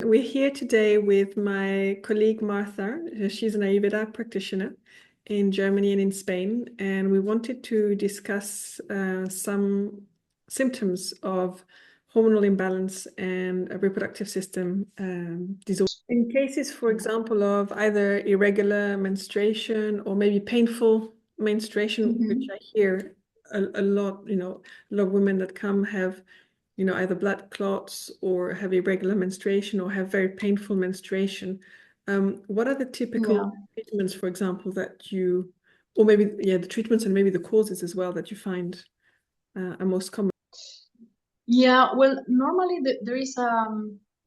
We're here today with my colleague Martha. She's an Ayurveda practitioner in Germany and in Spain, and we wanted to discuss some symptoms of hormonal imbalance and a reproductive system disorder. In cases, for example, of either irregular menstruation or maybe painful menstruation, which I hear a lot, a lot of women that come have either blood clots or have irregular menstruation or have very painful menstruation. What are the typical treatments, for example, or maybe, the treatments and maybe the causes as well that you find are most common? Yeah, well, normally there is a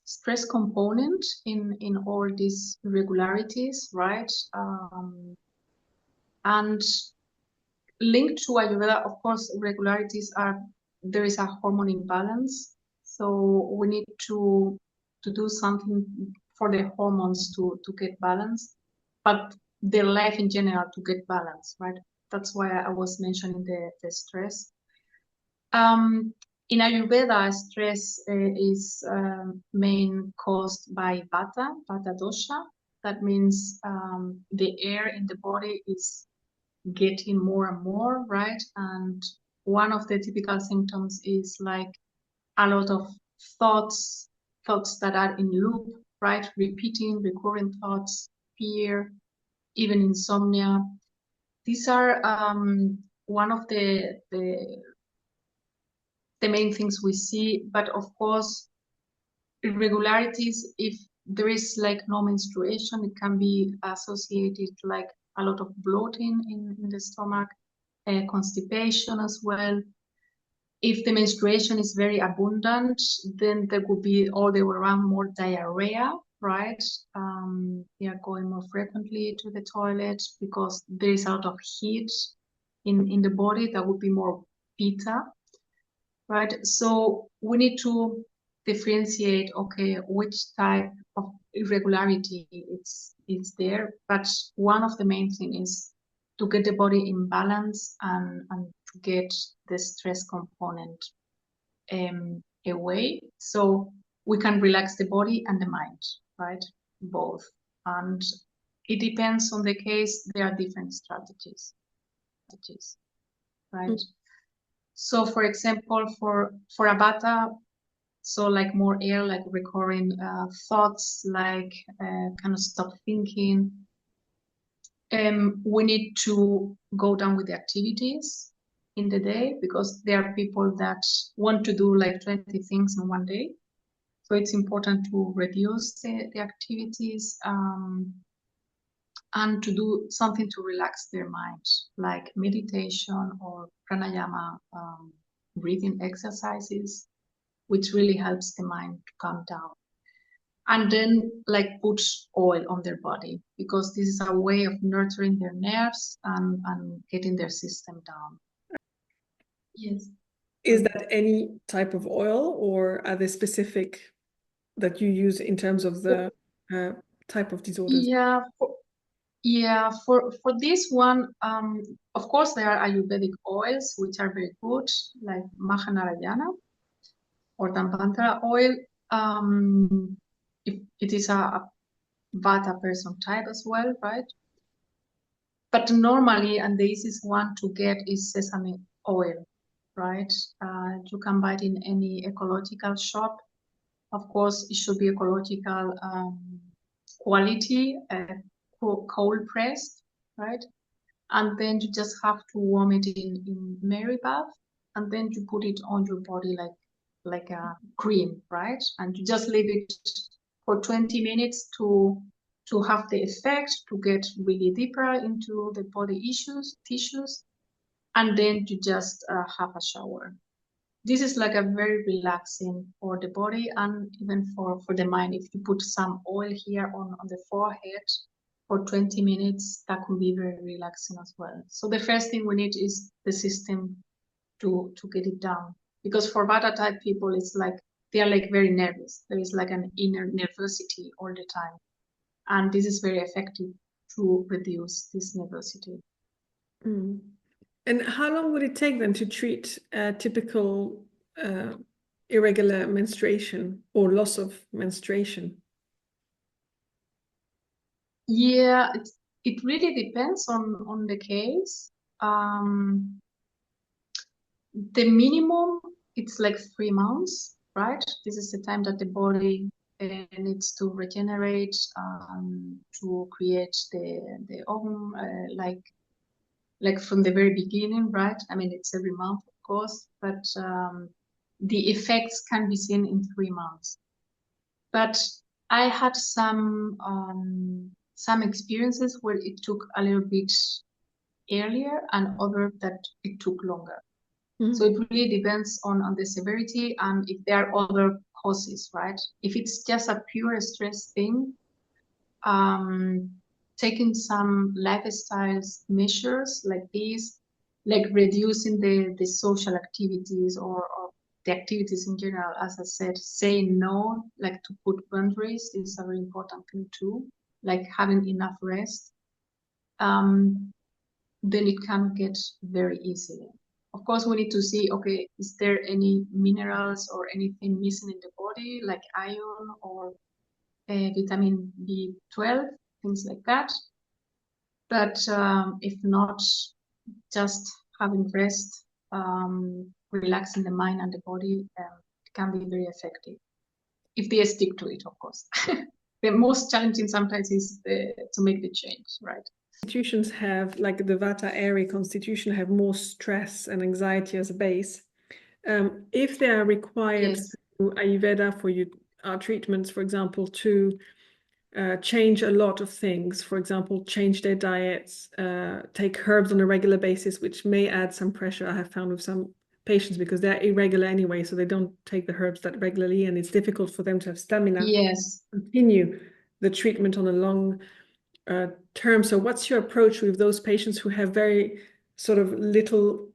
stress component in all these irregularities, right? And linked to Ayurveda, of course, irregularities there is a hormone imbalance. So we need to do something for the hormones to get balance, but their life in general to get balance, right? That's why I was mentioning the stress. In Ayurveda, stress is main caused by Vata dosha. That means the air in the body is getting more and more, right? And one of the typical symptoms is like a lot of thoughts that are in loop, right? Repeating, recurring thoughts, fear, even insomnia. These are one of the main things we see, but of course, irregularities, if there is like no menstruation, it can be associated like a lot of bloating in the stomach, constipation as well. If the menstruation is very abundant, then there could be all the way around more diarrhea, right? Going more frequently to the toilet because there is a lot of heat in the body. That would be more pitta, right? So we need to differentiate, okay, which type of irregularity it's there. But one of the main things is to get the body in balance and to get the stress component away, so we can relax the body and the mind, right? Both. And it depends on the case. There are different strategies, right? So, for example, for a Vata, so like more air, like recurring thoughts, like kind of stop thinking. We need to go down with the activities in the day because there are people that want to do like 20 things in one day. So it's important to reduce the activities and to do something to relax their mind, like meditation or pranayama, breathing exercises, which really helps the mind to calm down. And then like put oil on their body because this is a way of nurturing their nerves and getting their system down. Yes. Is that any type of oil, or are there specific that you use in terms of the type of disorders? For this one, of course there are Ayurvedic oils which are very good, like Mahanarayana or Dampantara oil. If it is a Vata person type as well, right? But normally, and the easiest one to get is sesame oil, right? You can buy it in any ecological shop. Of course, it should be ecological quality, cold pressed, right? And then you just have to warm it in Mary bath, and then you put it on your body like a cream, right? And you just leave it for 20 minutes to have the effect, to get really deeper into the body tissues, and then you just have a shower. This is like a very relaxing for the body and even for the mind. If you put some oil here on the forehead for 20 minutes, that can be very relaxing as well. So the first thing we need is the system to get it down. Because for Vata type people, it's like they are like very nervous. There is like an inner nervosity all the time. And this is very effective to reduce this nervosity. Mm. And how long would it take then to treat a typical irregular menstruation or loss of menstruation? Yeah, it really depends on the case. Um, the minimum, it's like 3 months, right? This is the time that the body needs to regenerate, to create the ovum, like from the very beginning, right? I mean, it's every month, of course, but the effects can be seen in 3 months. But I had some experiences where it took a little bit earlier and other that it took longer. So it really depends on the severity and if there are other causes, right? If it's just a pure stress thing, um, taking some lifestyles measures like these, like reducing the social activities or the activities in general, as I said, saying no, like to put boundaries is a very important thing too, like having enough rest. Um, then it can get very easily. Of course, we need to see, okay, is there any minerals or anything missing in the body, like iron or vitamin B12, things like that. But if not, just having rest, relaxing the mind and the body can be very effective if they stick to it, of course. The most challenging sometimes is to make the change, right? Constitutions have, like the Vata area constitution, have more stress and anxiety as a base. If they are required Yes. through Ayurveda for our treatments, for example, to change a lot of things, for example, change their diets, take herbs on a regular basis, which may add some pressure, I have found with some patients, because they're irregular anyway, so they don't take the herbs that regularly, and it's difficult for them to have stamina Yes. to continue the treatment on a long term. So what's your approach with those patients who have very sort of little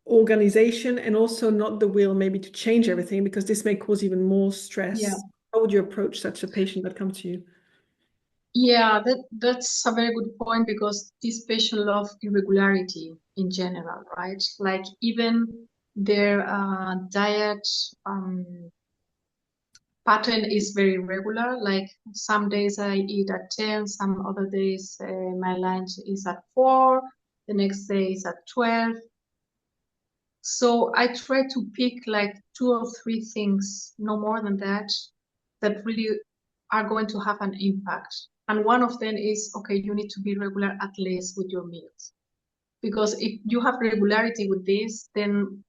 organization and also not the will maybe to change everything, because this may cause even more Yeah. stress? How would you approach such a patient that comes to you? Yeah, that's a very good point because these patients love irregularity in general, right? Like even their diet pattern is very regular. Like some days I eat at 10, some other days my lunch is at 4, the next day is at 12. So I try to pick like 2 or 3 things, no more than that, that really are going to have an impact. And one of them is, okay, you need to be regular at least with your meals. Because if you have regularity with this, then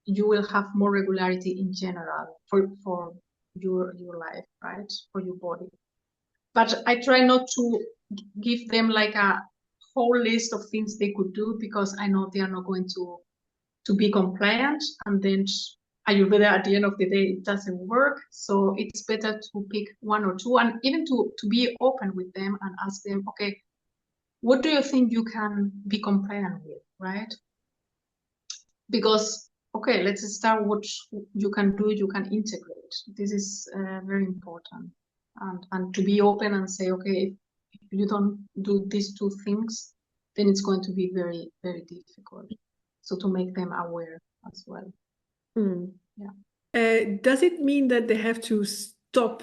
you will have more regularity in general for your life, right? For your body. But I try not to give them like a whole list of things they could do because I know they are not going to be compliant, and then Ayurveda at the end of the day it doesn't work. So it's better to pick 1 or 2 and even to be open with them and ask them, okay, what do you think you can be compliant with, right? Because okay, let's start what you can do, you can integrate. This is very important. And to be open and say, okay, if you don't do these 2 things, then it's going to be very, very difficult. So to make them aware as well. Hmm. Yeah. Does it mean that they have to stop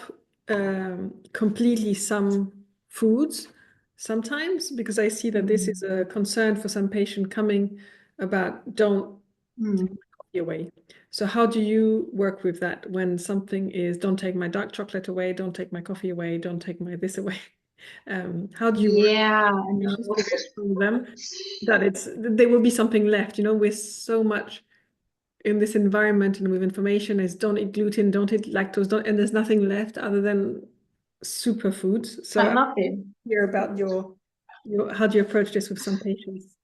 completely some foods sometimes? Because I see that this is a concern for some patient coming about don't Mm. coffee away. So how do you work with that when something is don't take my dark chocolate away, don't take my coffee away, don't take my this away? How do you work Yeah, I with know. patients to get through them that there will be something left, with so much in this environment and with information is don't eat gluten, don't eat lactose, don't, and there's nothing left other than superfoods. So And I nothing. hear about your how do you approach this with some patients?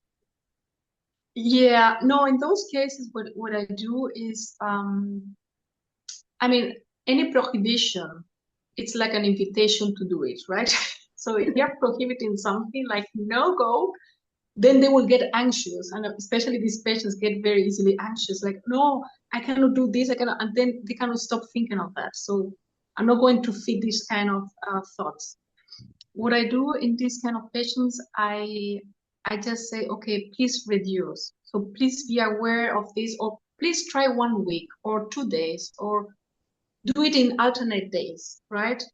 Yeah, no, in those cases, what I do is, I mean, any prohibition, it's like an invitation to do it, right? So if you're prohibiting something like no go, then they will get anxious. And especially these patients get very easily anxious, like, no, I cannot do this, I cannot, and then they cannot stop thinking of that. So I'm not going to feed these kind of thoughts. What I do in these kind of patients, I just say, okay, please reduce. So please be aware of this, or please try 1 week or 2 days, or do it in alternate days, right?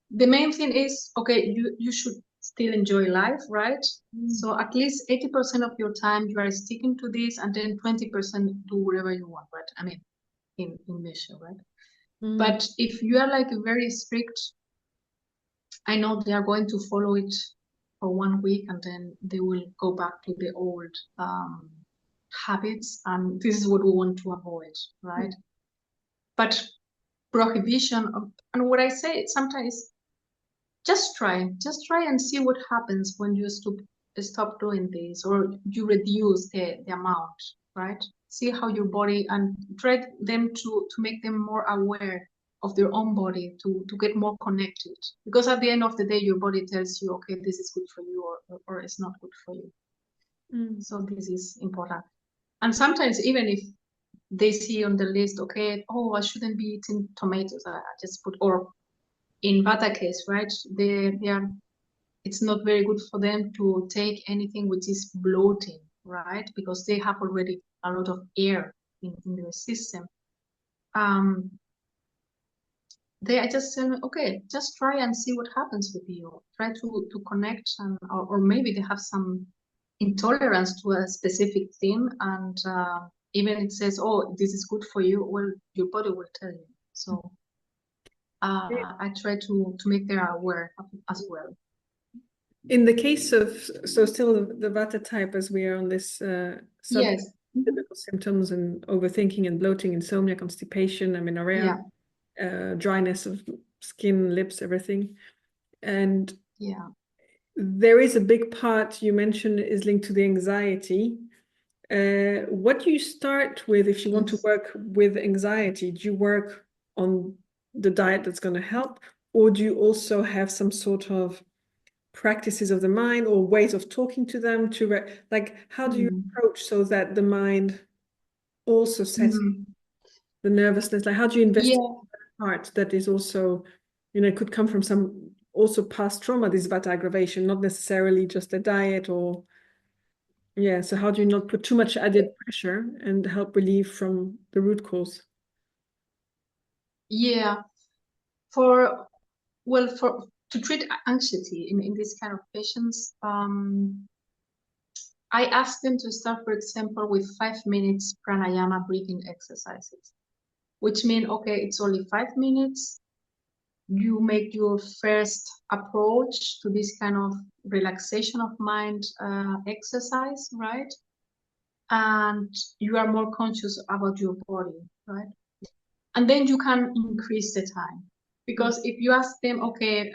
The main thing is, okay, you should still enjoy life, right? So at least 80% of your time you are sticking to this, and then 20% do whatever you want, right? I mean, in measure, right? But if you are like very strict, I know they are going to follow it for 1 week and then they will go back to the old habits, and this is what we want to avoid, right? But prohibition of, and what I say sometimes, just try and see what happens when you stop doing this, or you reduce the amount, right? See how your body, and try them to make them more aware of their own body, to get more connected, because at the end of the day your body tells you, okay, this is good for you, or it's not good for you. So this is important. And sometimes even if they see on the list, okay, oh, I shouldn't be eating tomatoes, I just put, or in Vata case, right, they are, it's not very good for them to take anything which is bloating, right? Because they have already a lot of air in their system. I just tell me, okay, just try and see what happens with you. Try to connect, and or maybe they have some intolerance to a specific thing, and even it says, oh, this is good for you, well, your body will tell you. So I try to make them aware as well. In the case of, so still the Vata type, as we are on this subject, Yes. typical symptoms and overthinking and bloating, insomnia, constipation, amenorrhea, dryness of skin, lips, everything. And there is a big part you mentioned is linked to the anxiety. What do you start with if you want to work with anxiety? Do you work on the diet that's going to help, or do you also have some sort of practices of the mind or ways of talking to them to like, how do you approach so that the mind also sets the nervousness? Like, how do you investigate that part that is also, it could come from some also past trauma, this Vata aggravation, not necessarily just a diet, or so how do you not put too much added pressure and help relieve from the root cause? To treat anxiety in this kind of patients, I ask them to start, for example, with 5 minutes pranayama breathing exercises, which mean, okay, it's only 5 minutes. You make your first approach to this kind of relaxation of mind exercise, right? And you are more conscious about your body, right? And then you can increase the time. Because if you ask them, okay,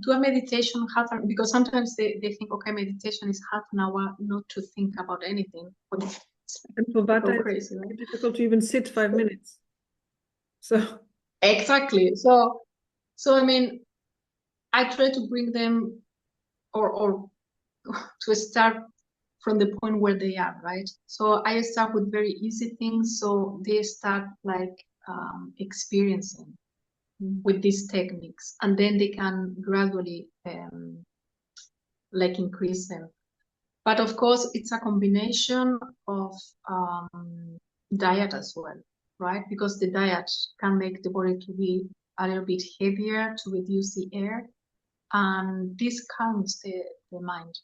do a meditation, because sometimes they think, okay, meditation is half an hour not to think about anything. But And for Vata, so crazy, right? it's difficult to even sit 5 minutes. So exactly. So I mean, I try to bring them or to start from the point where they are, right? So I start with very easy things, so they start like experiencing with these techniques, and then they can gradually like increase them. But of course, it's a combination of diet as well, right? Because the diet can make the body to be a little bit heavier to reduce the air, and this calms the mind.